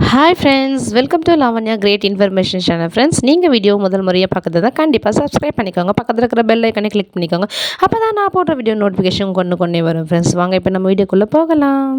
Hi friends, welcome to Lavanya great information channel. Friends, நீங்கள் video முதல் முறையாக பார்க்குறதா கண்டிப்பாக சப்ஸ்கிரைப் பண்ணிக்கோங்க. பக்கத்தில் இருக்கிற பெல் ஐக்கனை கிளிக் பண்ணிக்கோங்க. அப்போ தான் நான் போடுற வீடியோ நோட்டிஃபிகேஷன் கொண்டே வரும். ஃப்ரெண்ட்ஸ், வாங்க இப்போ நம்ம வீடியோக்குள்ளே போகலாம்.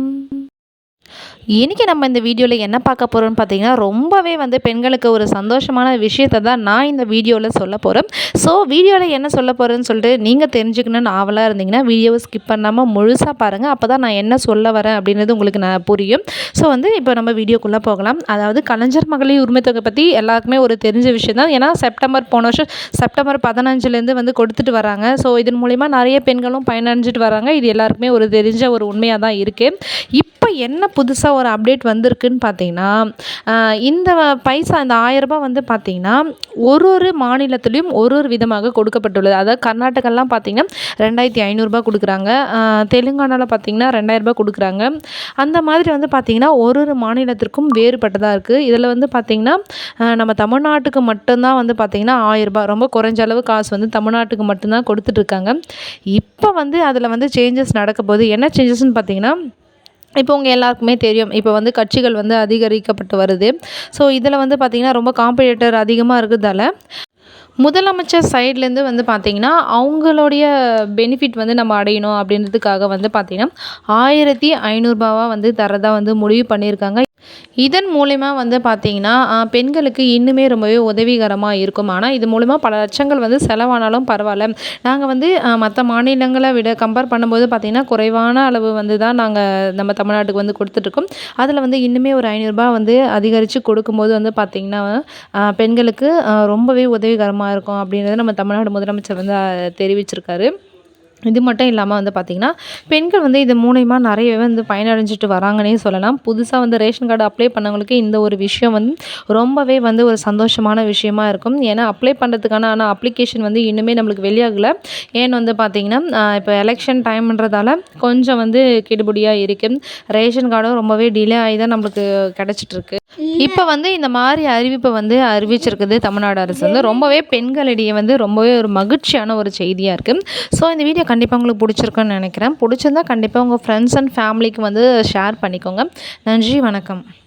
இன்றைக்கி நம்ம இந்த வீடியோவில் என்ன பார்க்க போகிறோம்னு பார்த்தீங்கன்னா, ரொம்பவே பெண்களுக்கு ஒரு சந்தோஷமான விஷயத்தை தான் நான் இந்த வீடியோவில் சொல்ல போகிறேன். ஸோ வீடியோவில் என்ன சொல்ல போகிறேன்னு சொல்லிட்டு நீங்கள் தெரிஞ்சுக்கணுன்னு ஆவலாக இருந்தீங்கன்னா வீடியோவை ஸ்கிப் பண்ணாமல் முழுசாக பாருங்கள். அப்போ தான் நான் என்ன சொல்ல வரேன் அப்படின்றது உங்களுக்கு புரியும். ஸோ இப்போ நம்ம வீடியோக்குள்ளே போகலாம். அதாவது கலைஞர் மகளிர் உரிமை தொகை பற்றி எல்லாருக்குமே ஒரு தெரிஞ்ச விஷயம் தான். ஏன்னா போன வருஷம் செப்டம்பர் 15 கொடுத்துட்டு வராங்க. ஸோ இதன் மூலிமா நிறைய பெண்களும் பயனடைஞ்சிட்டு வராங்க. இது எல்லாருக்குமே ஒரு தெரிஞ்ச ஒரு உண்மையாக தான் இருக்குது. இப்போ என்ன புதுசாக ஒரு அப்டேட் வந்திருக்குன்னு பார்த்தீங்கன்னா, இந்த பைசா இந்த 1000 ரூபாய் பார்த்தீங்கன்னா ஒரு மாநிலத்திலையும் ஒரு விதமாக கொடுக்கப்பட்டுள்ளது. அதாவது கர்நாடகாலாம் பார்த்தீங்கன்னா 2500 கொடுக்குறாங்க. தெலுங்கானாவில் பார்த்தீங்கன்னா 2000 கொடுக்குறாங்க. அந்த மாதிரி பார்த்தீங்கன்னா ஒரு மாநிலத்திற்கும் வேறுபட்டதாக இருக்குது. இதில் பார்த்தீங்கன்னா நம்ம தமிழ்நாட்டுக்கு மட்டும்தான் பார்த்தீங்கன்னா 1000 ரூபாய் ரொம்ப குறைஞ்ச அளவு காசு தமிழ்நாட்டுக்கு மட்டும்தான் கொடுத்துட்ருக்காங்க. இப்போ அதில் சேஞ்சஸ் நடக்க போகுது. என்ன சேஞ்சஸ்ன்னு பார்த்தீங்கன்னா, இப்போ உங்கள் எல்லாருக்குமே தெரியும். இப்போ கட்சிகள் அதிகரிக்கப்பட்டு வருது. ஸோ இதில் பார்த்திங்கன்னா ரொம்ப காம்படிட்டர் அதிகமாக இருக்கிறதால முதலமைச்சர் சைட்லேருந்து பார்த்திங்கன்னா அவங்களுடைய பெனிஃபிட் நம்ம அடையணும் அப்படின்றதுக்காக பார்த்திங்கன்னா 1500 ரூபாவாக தரதா முடிவு பண்ணியிருக்காங்க. இதன் மூலிமா பார்த்திங்கன்னா பெண்களுக்கு இன்னுமே ரொம்பவே உதவிகரமாக இருக்கும். ஆனால் இது மூலிமா பல லட்சங்கள் செலவானாலும் பரவாயில்ல. நாங்கள் மற்ற மாநிலங்களை விட கம்பேர் பண்ணும்போது பார்த்திங்கன்னா குறைவான அளவு தான் நாங்கள் நம்ம தமிழ்நாட்டுக்கு கொடுத்துட்ருக்கோம். அதில் இன்னுமே ஒரு 500 ரூபாய் அதிகரித்து கொடுக்கும்போது பார்த்திங்கன்னா பெண்களுக்கு ரொம்பவே உதவிகரமாக இருக்கும் அப்படின்றத நம்ம தமிழ்நாடு முதலமைச்சர் தெரிவிச்சிருக்காரு. இது மட்டும் இல்லாமல் பார்த்திங்கன்னா பெண்கள் இது மூலயமா நிறையவே பயனடைஞ்சிட்டு வராங்கன்னே சொல்லலாம். புதுசாக ரேஷன் கார்டு அப்ளை பண்ணவங்களுக்கு இந்த ஒரு விஷயம் ரொம்பவே ஒரு சந்தோஷமான விஷயமா இருக்கும். ஏன்னா அப்ளை பண்ணுறதுக்கான அப்ளிகேஷன் இன்னுமே நம்மளுக்கு வெளியாகலை. ஏன்னு பார்த்திங்கன்னா இப்போ எலெக்ஷன் டைம்ன்றதால கொஞ்சம் கெடுபடியாக இருக்குது. ரேஷன் கார்டும் ரொம்பவே டிலே ஆகி தான் நம்மளுக்கு கிடச்சிட்ருக்கு. இப்போ இந்த மாதிரி அறிவிப்பை அறிவிச்சிருக்குது தமிழ்நாடு அரசு. ரொம்பவே பெண்களிடையே ரொம்பவே ஒரு மகிழ்ச்சியான ஒரு செய்தியாக இருக்குது. ஸோ இந்த வீடியோ கண்டிப்பாக உங்களுக்கு பிடிச்சிருக்குன்னு நினைக்கிறேன். பிடிச்சிருந்தா கண்டிப்பாக உங்கள் ஃப்ரெண்ட்ஸ் அண்ட் ஃபேமிலிக்கு ஷேர் பண்ணிக்கோங்க. நன்றி, வணக்கம்.